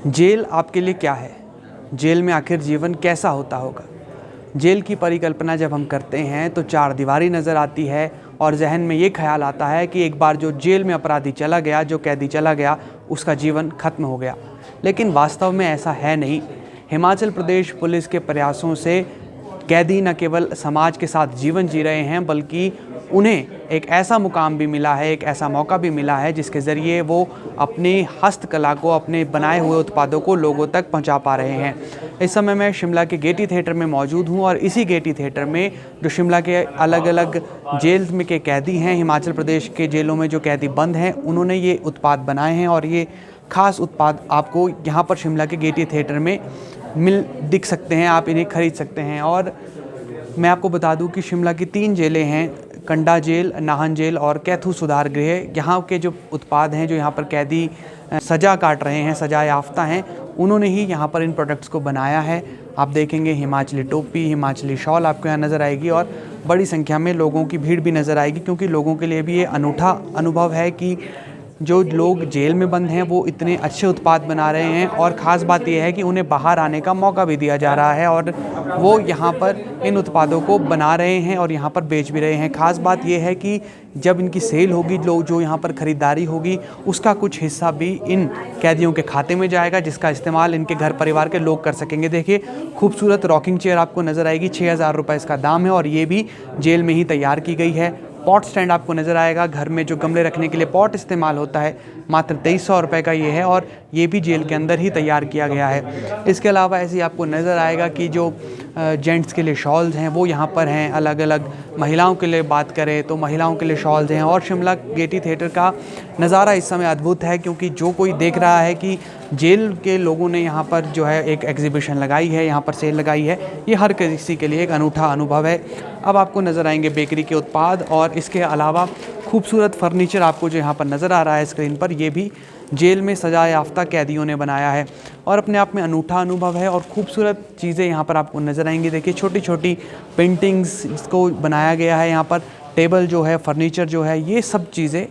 Jail आपके लिए क्या है? जेल में आखिर जीवन कैसा होता होगा? जेल की परिकल्पना जब हम करते हैं तो चार दीवारी नज़र आती है और जहन में ये ख्याल आता है कि एक बार जो जेल में अपराधी चला गया, जो कैदी चला गया, उसका जीवन खत्म हो गया। लेकिन वास्तव में ऐसा है नहीं। हिमाचल प्रदेश पुलिस के प्रयासों से कैदी न केवल समाज के साथ जीवन जी रहे हैं, बल्कि उन्हें एक ऐसा मुकाम भी मिला है, एक ऐसा मौका भी मिला है जिसके ज़रिए वो अपनी हस्तकला को, अपने बनाए हुए उत्पादों को लोगों तक पहुंचा पा रहे हैं। इस समय मैं शिमला के गेयटी थिएटर में मौजूद हूं और इसी गेयटी थिएटर में जो शिमला के अलग अलग जेल में के कैदी हैं, हिमाचल प्रदेश के जेलों में जो कैदी बंद हैं, उन्होंने ये उत्पाद बनाए हैं और ये ख़ास उत्पाद आपको यहाँ पर शिमला के गेयटी थिएटर में दिख सकते हैं। आप इन्हें खरीद सकते हैं। और मैं आपको बता दूं कि शिमला की 3 जेलें हैं, कंडा जेल, नाहन जेल और कैथू सुधार गृह। यहाँ के जो उत्पाद हैं, जो यहाँ पर कैदी सज़ा काट रहे हैं, सज़ा याफ्ता हैं, उन्होंने ही यहाँ पर इन प्रोडक्ट्स को बनाया है। आप देखेंगे हिमाचली टोपी, हिमाचली शॉल आपको यहाँ नज़र आएगी और बड़ी संख्या में लोगों की भीड़ भी नज़र आएगी, क्योंकि लोगों के लिए भी ये अनूठा अनुभव है कि जो लोग जेल में बंद हैं वो इतने अच्छे उत्पाद बना रहे हैं। और ख़ास बात यह है कि उन्हें बाहर आने का मौका भी दिया जा रहा है और वो यहाँ पर इन उत्पादों को बना रहे हैं और यहाँ पर बेच भी रहे हैं। ख़ास बात यह है कि जब इनकी सेल होगी, लोग जो यहाँ पर ख़रीदारी होगी, उसका कुछ हिस्सा भी इन कैदियों के खाते में जाएगा, जिसका इस्तेमाल इनके घर परिवार के लोग कर सकेंगे। देखिए, खूबसूरत रॉकिंग चेयर आपको नज़र आएगी, 6000 रुपये इसका दाम है और ये भी जेल में ही तैयार की गई है। पॉट स्टैंड आपको नज़र आएगा, घर में जो गमले रखने के लिए पॉट इस्तेमाल होता है, मात्र 2300 रुपये का ये है और ये भी जेल के अंदर ही तैयार किया गया है। इसके अलावा ऐसे ही आपको नज़र आएगा कि जो जेंट्स के लिए शॉल्स हैं वो यहाँ पर हैं, अलग अलग। महिलाओं के लिए बात करें तो महिलाओं के लिए शॉल्स हैं। और शिमला गेयटी थिएटर का नज़ारा इस समय अद्भुत है, क्योंकि जो कोई देख रहा है कि जेल के लोगों ने यहाँ पर जो है एक एग्जीबिशन लगाई है, यहाँ पर सेल लगाई है, ये हर किसी के लिए एक अनूठा अनुभव है। अब आपको नज़र आएंगे बेकरी के उत्पाद और इसके अलावा खूबसूरत फर्नीचर आपको जो यहाँ पर नज़र आ रहा है स्क्रीन पर, ये भी जेल में सजा याफ्ता कैदियों ने बनाया है और अपने आप में अनूठा अनुभव है। और खूबसूरत चीज़ें यहाँ पर आपको नज़र आएंगी। देखिए, छोटी छोटी पेंटिंग्स इसको बनाया गया है। यहाँ पर टेबल जो है, फर्नीचर जो है, ये सब चीज़ें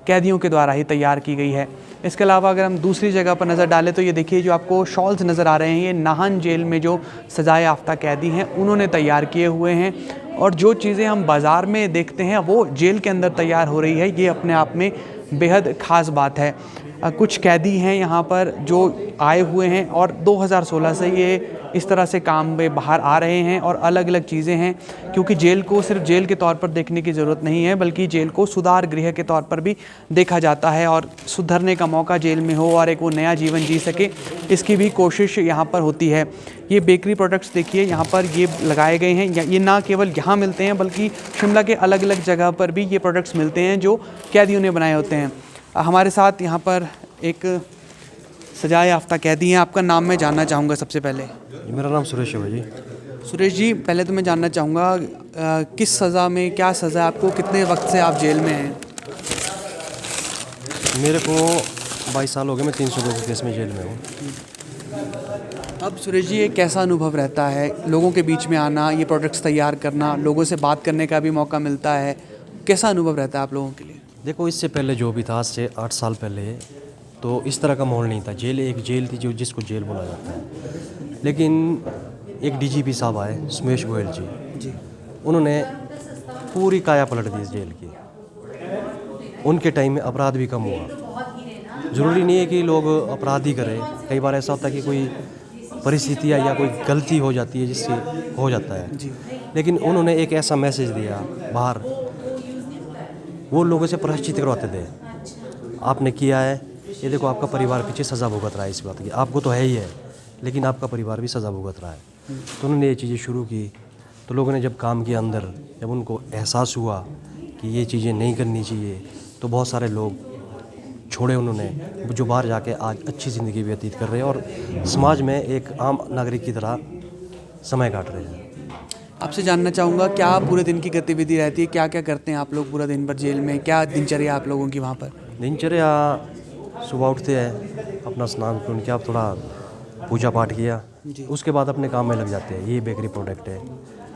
कैदियों के द्वारा ही तैयार की गई है। इसके अलावा अगर हम दूसरी जगह पर नज़र डालें तो ये देखिए, जो आपको शॉल्स नज़र आ रहे हैं, ये नाहन जेल में जो सजा याफ्ता कैदी हैं उन्होंने तैयार किए हुए हैं। और जो चीज़ें हम बाज़ार में देखते हैं वो जेल के अंदर तैयार हो रही है, ये अपने आप में बेहद ख़ास बात है। कुछ कैदी हैं यहाँ पर जो आए हुए हैं और 2016 से ये इस तरह से काम में बाहर आ रहे हैं और अलग अलग चीज़ें हैं, क्योंकि जेल को सिर्फ जेल के तौर पर देखने की ज़रूरत नहीं है, बल्कि जेल को सुधार गृह के तौर पर भी देखा जाता है और सुधरने का मौका जेल में हो और एक वो नया जीवन जी सके, इसकी भी कोशिश यहाँ पर होती है। ये बेकरी प्रोडक्ट्स देखिए, यहाँ पर ये लगाए गए हैं। ये ना केवल यहाँ मिलते हैं, बल्कि शिमला के अलग अलग जगह पर भी ये प्रोडक्ट्स मिलते हैं जो कैदियों ने बनाए होते हैं। हमारे साथ यहाँ पर एक सजा याफ्ता कैदी हैं। आपका नाम मैं जानना चाहूँगा सबसे पहले। मेरा नाम सुरेश है भाई। सुरेश जी, पहले तो मैं जानना चाहूँगा किस सज़ा में, क्या सज़ा आपको, कितने वक्त से आप जेल में हैं? मेरे को 22 साल हो गए, मैं 302 के केस में जेल में हूँ। अब सुरेश जी, ये कैसा अनुभव रहता है लोगों के बीच में आना, ये प्रोडक्ट्स तैयार करना, लोगों से बात करने का भी मौका मिलता है, कैसा अनुभव रहता है आप लोगों के लिए? देखो, इससे पहले जो भी था, आज से 8 साल पहले, तो इस तरह का माहौल नहीं था। जेल एक जेल थी जो जिसको जेल बोला जाता है। लेकिन एक डीजीपी साहब आए, सुमेश गोयल जी, उन्होंने पूरी काया पलट दी इस जेल की। उनके टाइम में अपराध भी कम हुआ। ज़रूरी नहीं है कि लोग अपराध ही करें, कई बार ऐसा होता है कि कोई परिस्थितियाँ या कोई गलती हो जाती है जिससे हो जाता है। लेकिन उन्होंने एक ऐसा मैसेज दिया बाहर, वो लोगों से प्रायश्चित करवाते थे। आपने किया है, ये देखो आपका परिवार पीछे सज़ा भुगत रहा है इस बात की, आपको तो है ही है, लेकिन आपका परिवार भी सज़ा भुगत रहा है। तो उन्होंने ये चीज़ें शुरू की, तो लोगों ने जब काम किया अंदर, जब उनको एहसास हुआ कि ये चीज़ें नहीं करनी चाहिए, तो बहुत सारे लोग छोड़े उन्होंने, जो बाहर जाके आज अच्छी ज़िंदगी व्यतीत कर रहे हैं और समाज में एक आम नागरिक की तरह समय काट रहे हैं। आपसे जानना चाहूँगा, क्या पूरे दिन की गतिविधि रहती है, क्या क्या करते हैं आप लोग पूरा दिन भर जेल में, क्या दिनचर्या आप लोगों की वहाँ पर? दिनचर्या, सुबह उठते हैं, अपना स्नान पून किया, थोड़ा पूजा पाठ किया, उसके बाद अपने काम में लग जाते हैं। ये बेकरी प्रोडक्ट है,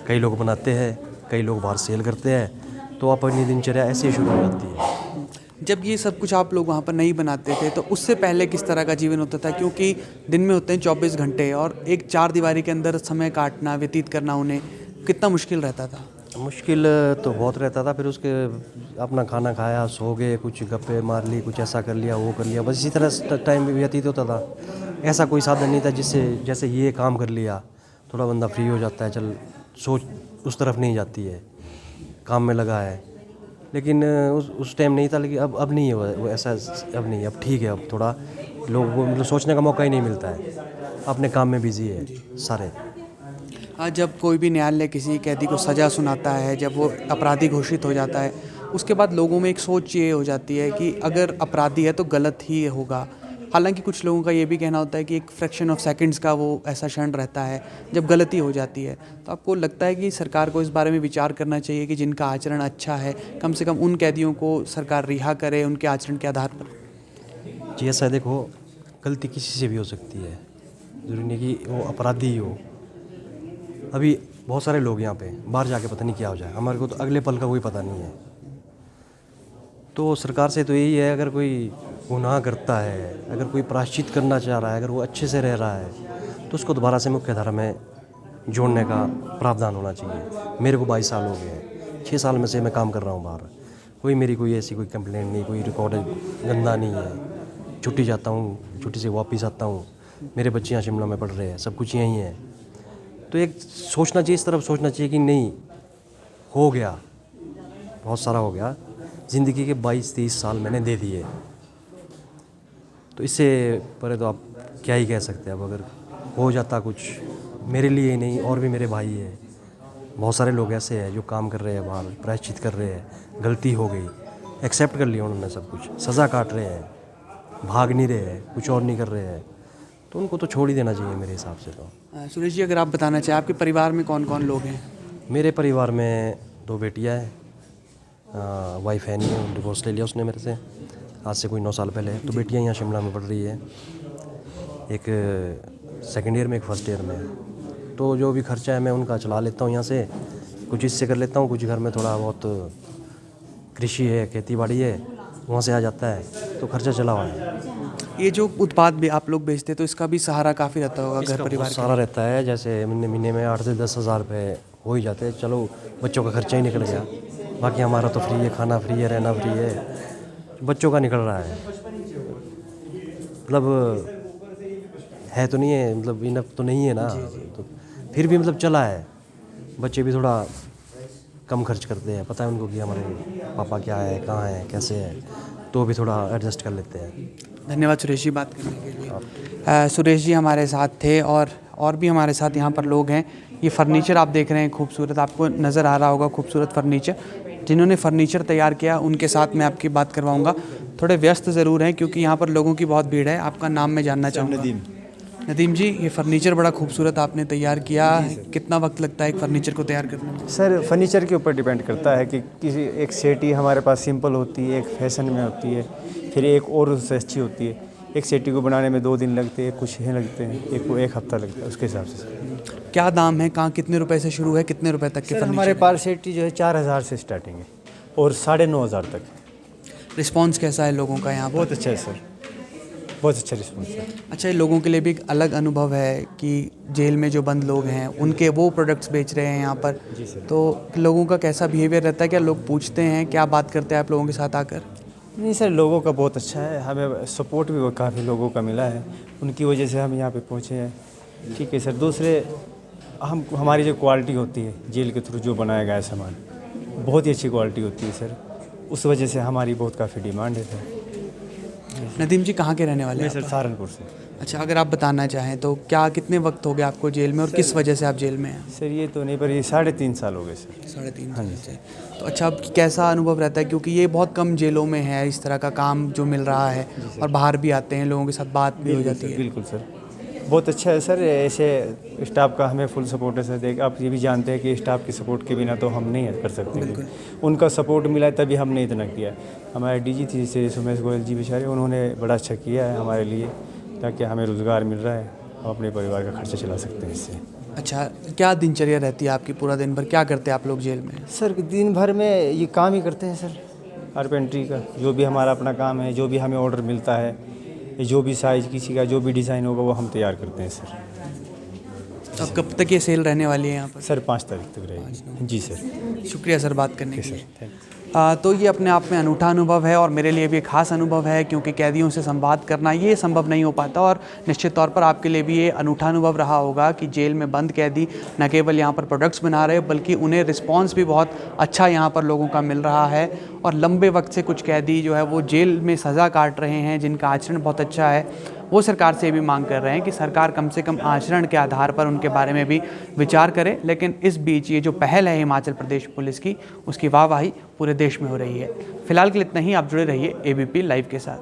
कई लोग बनाते हैं, कई लोग बाहर सेल करते हैं, तो अपनी दिनचर्या ऐसे ही शुरू हो जाती है। जब ये सब कुछ आप लोग वहाँ पर नहीं बनाते थे तो उससे पहले किस तरह का जीवन होता था? क्योंकि दिन में होते हैं 24 घंटे और एक चार दीवारी के अंदर समय काटना, व्यतीत करना उन्हें कितना मुश्किल रहता था? मुश्किल तो बहुत रहता था। फिर उसके अपना खाना खाया, सो गए, कुछ गप्पे मार ली, कुछ ऐसा कर लिया, वो कर लिया, बस इसी तरह टाइम व्यतीत होता था। ऐसा कोई साधन नहीं था जिससे जैसे ये काम कर लिया थोड़ा बंदा फ्री हो जाता है, चल सोच उस तरफ नहीं जाती है, काम में लगा है। लेकिन उस टाइम नहीं था, लेकिन अब नहीं है वो ऐसा, अब नहीं, अब ठीक है। अब थोड़ा लोगों को मतलब सोचने का मौका ही नहीं मिलता है, अपने काम में बिजी है सारे। आज जब कोई भी न्यायालय किसी कैदी को सज़ा सुनाता है, जब वो अपराधी घोषित हो जाता है, उसके बाद लोगों में एक सोच ये हो जाती है कि अगर अपराधी है तो गलत ही होगा। हालांकि कुछ लोगों का ये भी कहना होता है कि एक फ्रैक्शन ऑफ सेकंड्स का वो ऐसा क्षण रहता है जब गलती हो जाती है। तो आपको लगता है कि सरकार को इस बारे में विचार करना चाहिए कि जिनका आचरण अच्छा है, कम से कम उन कैदियों को सरकार रिहा करे उनके आचरण के आधार पर? जी ऐसा है, देखो गलती किसी से भी हो सकती है, ज़रूरी नहीं कि वो अपराधी ही हो। अभी बहुत सारे लोग यहाँ पे बाहर जाके पता नहीं क्या हो जाए, हमारे को तो अगले पल का कोई पता नहीं है। तो सरकार से तो यही है, अगर कोई गुनाह करता है, अगर कोई प्रायश्चित करना चाह रहा है, अगर वो अच्छे से रह रहा है तो उसको दोबारा से मुख्य धारा में जोड़ने का प्रावधान होना चाहिए। मेरे को 22 साल हो गए हैं, 6 साल में से मैं काम कर रहा हूँ बाहर, कोई मेरी कोई ऐसी कोई कंप्लेंट नहीं, कोई रिकॉर्ड गंदा नहीं है। छुट्टी जाता हूँ, छुट्टी से वापस आता हूँ, मेरे बच्चे यहाँ शिमला में पढ़ रहे हैं, सब कुछ यहीं है। तो एक सोचना चाहिए, इस तरफ सोचना चाहिए कि नहीं हो गया, बहुत सारा हो गया, ज़िंदगी के 22-23 साल मैंने दे दिए, तो इससे परे तो आप क्या ही कह सकते हैं। अब अगर हो जाता कुछ, मेरे लिए ही नहीं और भी मेरे भाई है, बहुत सारे लोग ऐसे हैं जो काम कर रहे हैं बाहर, प्रायश्चित कर रहे हैं, गलती हो गई, एक्सेप्ट कर लिया उन्होंने सब कुछ, सज़ा काट रहे हैं, भाग नहीं रहे हैं, कुछ और नहीं कर रहे हैं, तो उनको तो छोड़ ही देना चाहिए मेरे हिसाब से। तो सुरेश जी, अगर आप बताना चाहें आपके परिवार में कौन कौन लोग हैं? मेरे परिवार में 2 बेटियां हैं, वाइफ है नहीं, डिवोर्स ले लिया उसने मेरे से आज से कोई 9 साल पहले। तो बेटियां यहाँ शिमला में पढ़ रही है, एक सेकेंड ईयर में, एक फर्स्ट ईयर में। तो जो भी खर्चा है मैं उनका चला लेता हूँ यहाँ से, कुछ इससे कर लेता हूँ, कुछ घर में थोड़ा बहुत कृषि है, खेती बाड़ी है, वहाँ से आ जाता है, तो खर्चा चला हुआ है। ये जो उत्पाद भी आप लोग बेचते तो इसका भी सहारा काफ़ी रहता होगा घर परिवार का? सारा रहता है, जैसे महीने में 8 से 10 हज़ार रुपये हो ही जाते हैं, चलो बच्चों का खर्चा ही निकल गया, बाकी हमारा तो फ्री है, खाना फ्री है, रहना फ्री है, बच्चों का निकल रहा है। मतलब है तो नहीं है, मतलब इनफ तो नहीं है ना, तो फिर भी मतलब चला है। बच्चे भी थोड़ा कम खर्च करते हैं, पता है उनको कि हमारे पापा क्या है, कहाँ है, कैसे है, तो भी थोड़ा एडजस्ट कर लेते हैं। धन्यवाद सुरेश जी बात करने के लिए। सुरेश जी हमारे साथ थे और भी हमारे साथ यहाँ पर लोग हैं। ये फर्नीचर आप देख रहे हैं, खूबसूरत, आपको नज़र आ रहा होगा खूबसूरत फर्नीचर। जिन्होंने फर्नीचर तैयार किया उनके साथ मैं आपकी बात करवाऊंगा। थोड़े व्यस्त ज़रूर हैं क्योंकि यहाँ पर लोगों की बहुत भीड़ है। आपका नाम मैं जानना चाहूँगा। नदीम जी, ये फर्नीचर बड़ा खूबसूरत आपने तैयार किया, कितना वक्त लगता है एक फर्नीचर को तैयार करने में? सर फर्नीचर के ऊपर डिपेंड करता है कि किसी एक सेटी हमारे पास सिंपल होती है, एक फैशन में होती है, फिर एक और उससे अच्छी होती है। एक सेटी को बनाने में 2 दिन लगते हैं, कुछ हैं लगते हैं, एक हफ्ता लगता है, उसके हिसाब से। क्या दाम है, कहाँ कितने रुपए से शुरू है, कितने रुपए तक के सर हमारे पास सेटी जो है 4000 से स्टार्टिंग है और 9500 तक। रिस्पॉन्स कैसा है लोगों का यहाँ पर? बहुत अच्छा है सर, बहुत अच्छा रिस्पॉन्स है। अच्छा, ये लोगों के लिए भी एक अलग अनुभव है कि जेल में जो बंद लोग हैं उनके वो प्रोडक्ट्स बेच रहे हैं यहाँ पर। जी सर। तो लोगों का कैसा बिहेवियर रहता है, क्या लोग पूछते हैं, क्या बात करते हैं आप लोगों के साथ आकर? नहीं सर, लोगों का बहुत अच्छा है, हमें सपोर्ट भी काफ़ी लोगों का मिला है, उनकी वजह से हम यहाँ पे पहुँचे हैं। ठीक है सर। दूसरे हमारी जो क्वालिटी होती है जेल के थ्रू जो बनाया गया है सामान, बहुत ही अच्छी क्वालिटी होती है सर, उस वजह से हमारी बहुत काफ़ी डिमांड है सर। नदीम जी कहाँ के रहने वाले मैं हैं सर आप? सहारनपुर से। अच्छा, अगर आप बताना चाहें तो क्या कितने वक्त हो गया आपको जेल में और किस वजह से आप जेल में हैं? सर ये तो नहीं, पर ये 3.5 साल हो गए सर। 3.5 साल से। तो अच्छा, अब कैसा अनुभव रहता है, क्योंकि ये बहुत कम जेलों में है इस तरह का काम जो मिल रहा है और बाहर भी आते हैं, लोगों के साथ बात भी हो जाती है? बिल्कुल सर, बहुत अच्छा है सर। ऐसे स्टाफ का हमें फुल सपोर्ट है सर। देख आप ये भी जानते हैं कि स्टाफ की सपोर्ट के बिना तो हम नहीं कर सकते। उनका सपोर्ट मिला है तभी हमने इतना किया। हमारे डीजी थी से सुमेश गोयल जी बेचारे, उन्होंने बड़ा अच्छा किया है हमारे लिए, ताकि हमें रोज़गार मिल रहा है, हम अपने परिवार का खर्चा चला सकते हैं इससे। अच्छा, क्या दिनचर्या रहती है आपकी, पूरा दिन भर क्या करते हैं आप लोग जेल में? सर दिन भर में ये काम ही करते हैं सर, कारपेंट्री का जो भी हमारा अपना काम है, जो भी हमें ऑर्डर मिलता है, जो भी साइज़ किसी का जो भी डिज़ाइन होगा वो हम तैयार करते हैं सर। तो अब कब तक ये सेल रहने वाली है यहाँ पर? सर 5 तारीख तक रहेगी। जी सर। शुक्रिया सर बात करने के सर लिए। थैंक तो ये अपने आप में अनूठा अनुभव है और मेरे लिए भी एक ख़ास अनुभव है, क्योंकि कैदियों से संवाद करना ये संभव नहीं हो पाता। और निश्चित तौर पर आपके लिए भी ये अनूठा अनुभव रहा होगा कि जेल में बंद कैदी न केवल यहाँ पर प्रोडक्ट्स बना रहे बल्कि उन्हें रिस्पांस भी बहुत अच्छा यहाँ पर लोगों का मिल रहा है। और लंबे वक्त से कुछ कैदी जो है वो जेल में सज़ा काट रहे हैं जिनका आचरण बहुत अच्छा है, वो सरकार से भी मांग कर रहे हैं कि सरकार कम से कम आचरण के आधार पर उनके बारे में भी विचार करे। लेकिन इस बीच ये जो पहल है हिमाचल प्रदेश पुलिस की, उसकी वाहवाही पूरे देश में हो रही है। फिलहाल के लिए इतना ही। आप जुड़े रहिए ABP लाइव के साथ।